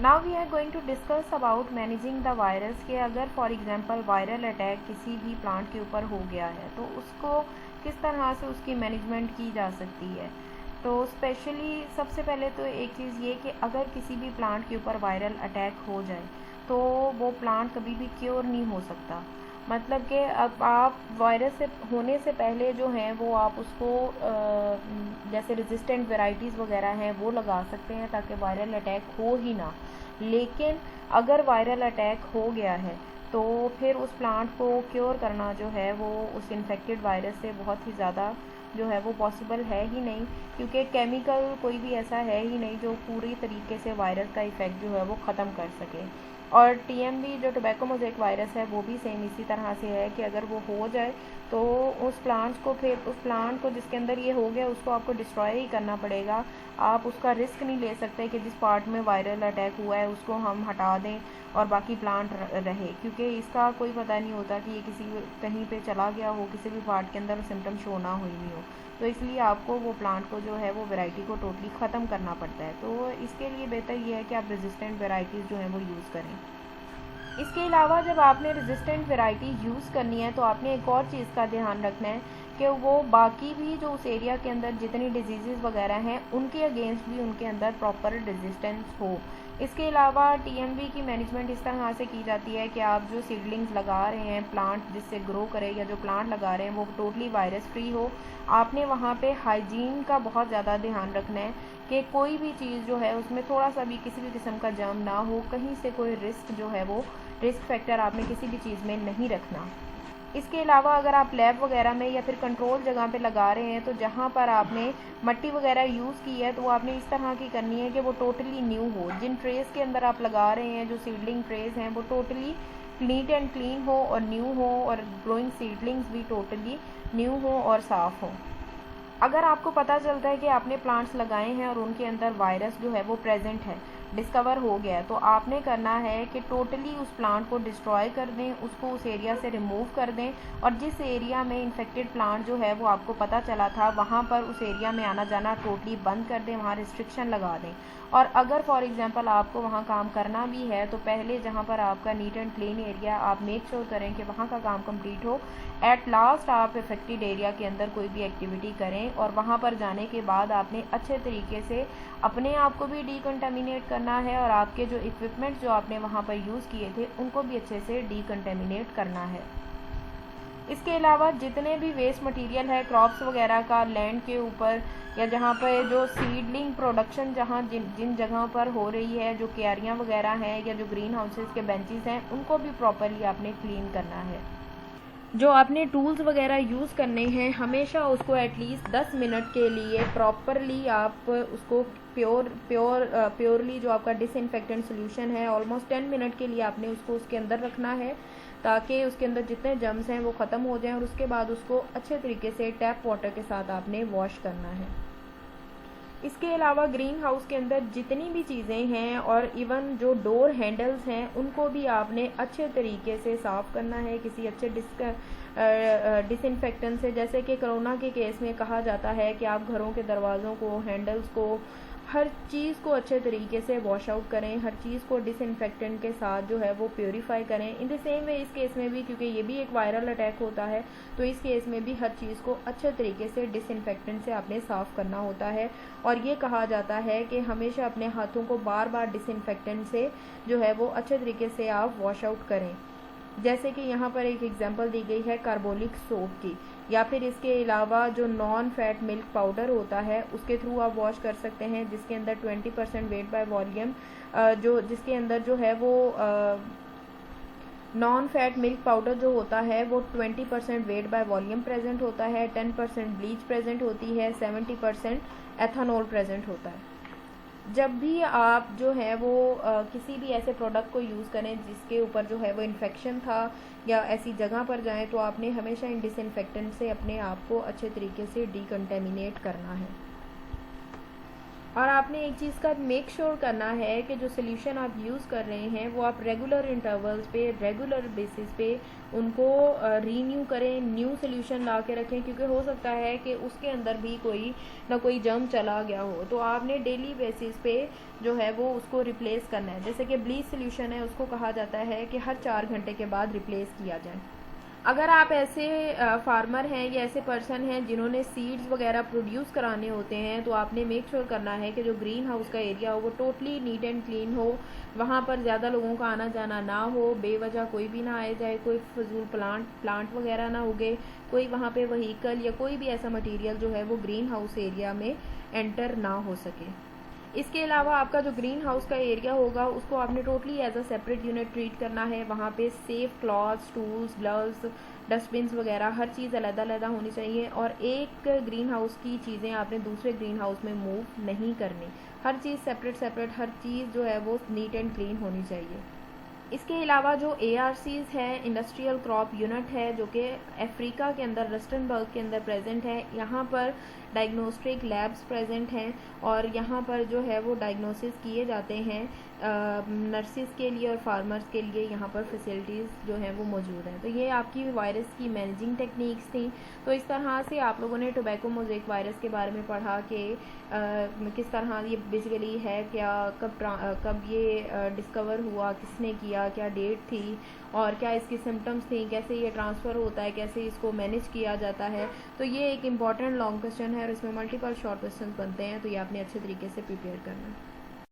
Now we are going to discuss about managing the virus के अगर for example viral attack किसी भी plant के ऊपर हो गया है तो उसको किस तरह से उसकी मैनेजमेंट की जा सकती है। तो स्पेशली सबसे पहले तो एक चीज़ ये कि अगर किसी भी प्लांट के ऊपर वायरल अटैक हो जाए तो वो प्लांट कभी भी क्योर नहीं हो सकता। मतलब कि अब आप वायरस से होने से पहले जो हैं वो आप उसको जैसे रेजिस्टेंट वेराइटीज़ वगैरह हैं वो लगा सकते हैं ताकि वायरल अटैक हो ही ना। लेकिन अगर वायरल अटैक हो गया है तो फिर उस प्लांट को क्योर करना जो है वो उस इन्फेक्टेड वायरस से बहुत ही ज़्यादा जो है वो पॉसिबल है ही नहीं, क्योंकि केमिकल कोई भी ऐसा है ही नहीं जो पूरी तरीके से वायरस का इफ़ेक्ट जो है वो ख़त्म कर सके। और टीएमवी जो टोबैको मोज़ेक वायरस है वो भी सेम इसी तरह से है कि अगर वो हो जाए तो उस प्लांट को जिसके अंदर ये हो गया उसको आपको डिस्ट्रॉय ही करना पड़ेगा। आप उसका रिस्क नहीं ले सकते कि जिस पार्ट में वायरल अटैक हुआ है उसको हम हटा दें और बाकी प्लांट रहे, क्योंकि इसका कोई पता नहीं होता कि ये कहीं पे चला गया हो, किसी भी पार्ट के अंदर सिम्टम शो ना हुई नहीं हो। तो इसलिए आपको वो प्लांट को जो है वो वैरायटी को टोटली ख़त्म करना पड़ता है। तो इसके लिए बेहतर ये है कि आप रेजिस्टेंट वैरायटीज़ जो हैं वो यूज़ करें। इसके अलावा जब आपने रेजिस्टेंट वैरायटी यूज़ करनी है तो आपने एक और चीज़ का ध्यान रखना है कि वो बाकी भी जो उस एरिया के अंदर जितनी डिजीज़ वगैरह हैं उनके अगेंस्ट भी उनके अंदर प्रॉपर रेजिस्टेंस हो। इसके अलावा टीएमवी की मैनेजमेंट इस तरह से की जाती है कि आप जो सीडलिंग्स लगा रहे हैं प्लांट जिससे ग्रो करे या जो प्लांट लगा रहे हैं वो टोटली वायरस फ्री हो। आपने वहाँ पे हाइजीन का बहुत ज़्यादा ध्यान रखना है कि कोई भी चीज़ जो है उसमें थोड़ा सा भी किसी भी किस्म का जर्म ना हो, कहीं से कोई रिस्क जो है वो रिस्क फैक्टर आपने किसी भी चीज़ में नहीं रखना। इसके अलावा अगर आप लैब वगैरह में या फिर कंट्रोल जगह पे लगा रहे हैं तो जहाँ पर आपने मट्टी वगैरह यूज़ की है तो वो आपने इस तरह की करनी है कि वो टोटली न्यू हो। जिन ट्रेस के अंदर आप लगा रहे हैं जो सीडलिंग ट्रेस हैं वो टोटली नीट एंड क्लीन हो और न्यू हो, और ग्रोइंग सीडलिंग्स भी टोटली न्यू हो और साफ़ हो। अगर आपको पता चलता है कि आपने प्लांट्स लगाए हैं और उनके अंदर वायरस जो है वो प्रेजेंट है, डिस्कवर हो गया है, तो आपने करना है कि टोटली उस प्लांट को डिस्ट्रॉय कर दें, उसको उस एरिया से रिमूव कर दें, और जिस एरिया में इन्फेक्टेड प्लांट जो है वो आपको पता चला था वहाँ पर उस एरिया में आना जाना टोटली बंद कर दें, वहाँ रिस्ट्रिक्शन लगा दें। और अगर फॉर एग्जांपल आपको वहाँ काम करना भी है तो पहले जहाँ पर आपका नीट एंड क्लीन एरिया आप मेक श्योर करें कि वहाँ का काम कंप्लीट हो। एट लास्ट आप इफेक्टेड एरिया के अंदर कोई भी एक्टिविटी करें और वहाँ पर जाने के बाद आपने अच्छे तरीके से अपने आप को भी डीकंटामिनेट करना है और आपके जो इक्विपमेंट्स जो आपने वहाँ पर यूज़ किए थे उनको भी अच्छे से डीकंटामिनेट करना है। इसके अलावा जितने भी वेस्ट मटेरियल है क्रॉप्स वगैरह का लैंड के ऊपर या जहाँ पर जो सीडलिंग प्रोडक्शन जहाँ जिन जगहों पर हो रही है, जो क्यारियाँ वगैरह हैं या जो ग्रीन हाउसेस के बेंचेस हैं, उनको भी प्रॉपरली आपने क्लीन करना है। जो आपने टूल्स वगैरह यूज़ करने हैं हमेशा उसको एटलीस्ट 10 मिनट के लिए प्रॉपरली आप उसको प्योरली जो आपका डिसइंफेक्टेंट सोल्यूशन है ऑलमोस्ट 10 मिनट के लिए आपने उसको उसके अंदर रखना है ताकि उसके अंदर जितने जर्म्स हैं वो ख़त्म हो जाएं, और उसके बाद उसको अच्छे तरीके से टैप वाटर के साथ आपने वॉश करना है। इसके अलावा ग्रीन हाउस के अंदर जितनी भी चीज़ें हैं और इवन जो डोर हैंडल्स हैं उनको भी आपने अच्छे तरीके से साफ़ करना है किसी अच्छे डिसइंफेक्टेंट से। जैसे कि कोरोना के केस में कहा जाता है कि आप घरों के दरवाज़ों को, हैंडल्स को, हर चीज़ को अच्छे तरीके से वॉश आउट करें, हर चीज़ को डिसइंफेक्टेंट के साथ जो है वो प्योरीफाई करें। इन द सेम वे इस केस में भी, क्योंकि ये भी एक वायरल अटैक होता है, तो इस केस में भी हर चीज़ को अच्छे तरीके से डिसइंफेक्टेंट से आपने साफ़ करना होता है। और ये कहा जाता है कि हमेशा अपने हाथों को बार बार डिसइंफेक्टेंट से जो है वो अच्छे तरीके से आप वॉश आउट करें। जैसे कि यहाँ पर एक एग्जांपल दी गई है कार्बोलिक सोप की, या फिर इसके अलावा जो नॉन फैट मिल्क पाउडर होता है उसके थ्रू आप वॉश कर सकते हैं, जिसके अंदर 20% वेट बाय वॉल्यूम जिसके अंदर जो है वो नॉन फैट मिल्क पाउडर जो होता है वो 20% वेट बाय वॉल्यूम प्रेजेंट होता है, 10% ब्लीच प्रेजेंट होती है, 70% एथानॉल प्रेजेंट होता है। जब भी आप जो है वो किसी भी ऐसे प्रोडक्ट को यूज़ करें जिसके ऊपर जो है वो इन्फेक्शन था या ऐसी जगह पर जाएं तो आपने हमेशा इन डिसइंफेक्टेंट से अपने आप को अच्छे तरीके से डीकंटेमिनेट करना है। और आपने एक चीज़ का मेक श्योर करना है कि जो सोल्यूशन आप यूज़ कर रहे हैं वो आप रेगुलर इंटरवल्स पे, रेगुलर बेसिस पे उनको रीन्यू करें, न्यू सोल्यूशन ला के रखें, क्योंकि हो सकता है कि उसके अंदर भी कोई ना कोई जर्म चला गया हो। तो आपने डेली बेसिस पे जो है वो उसको रिप्लेस करना है। जैसे कि ब्लीच सोल्यूशन है, उसको कहा जाता है कि हर 4 घंटे के बाद रिप्लेस किया जाए। अगर आप ऐसे फार्मर हैं या ऐसे पर्सन हैं जिन्होंने सीड्स वगैरह प्रोड्यूस कराने होते हैं, तो आपने मेक श्योर करना है कि जो ग्रीन हाउस का एरिया हो वो टोटली नीट एंड क्लीन हो, वहाँ पर ज़्यादा लोगों का आना जाना ना हो, बेवजह कोई भी ना आए जाए, कोई फजूल प्लांट वगैरह ना उगे, कोई वहाँ पे व्हीकल या कोई भी ऐसा मटेरियल जो है वो ग्रीन हाउस एरिया में एंटर ना हो सके। इसके अलावा आपका जो ग्रीन हाउस का एरिया होगा उसको आपने totally as a separate unit treat करना है। वहाँ पे safe clothes, tools, gloves, dustbins वगैरह हर चीज़ अलग-अलग होनी चाहिए, और एक ग्रीन हाउस की चीज़ें आपने दूसरे ग्रीन हाउस में मूव नहीं करनी। हर चीज़ सेपरेट हर चीज़ जो है वो नीट एंड क्लीन होनी चाहिए। इसके अलावा जो ARCs है, इंडस्ट्रियल क्रॉप यूनिट है, जो कि अफ्रीका के अंदर रस्टनबर्ग के अंदर प्रेजेंट है, यहाँ पर डायग्नोस्टिक लैब्स प्रेजेंट हैं और यहाँ पर जो है वो डायग्नोसिस किए जाते हैं। नर्सिस के लिए और फार्मर्स के लिए यहाँ पर फैसिलिटीज़ जो हैं वो मौजूद हैं। तो ये आपकी वायरस की मैनेजिंग टेक्निक्स थी। तो इस तरह से आप लोगों ने टोबैको मोज़ेक वायरस के बारे में पढ़ा कि किस तरह ये बेसिकली है, क्या कब ये डिस्कवर हुआ, किसने किया, क्या डेट थी और क्या इसकी सिम्टम्स थी, कैसे ये ट्रांसफ़र होता है, कैसे इसको मैनेज किया जाता है। तो ये एक इम्पॉर्टेंट लॉन्ग क्वेश्चन है और इसमें मल्टीपल शॉर्ट क्वेश्चन बनते हैं, तो ये आपने अच्छे तरीके से प्रिपेयर करना है।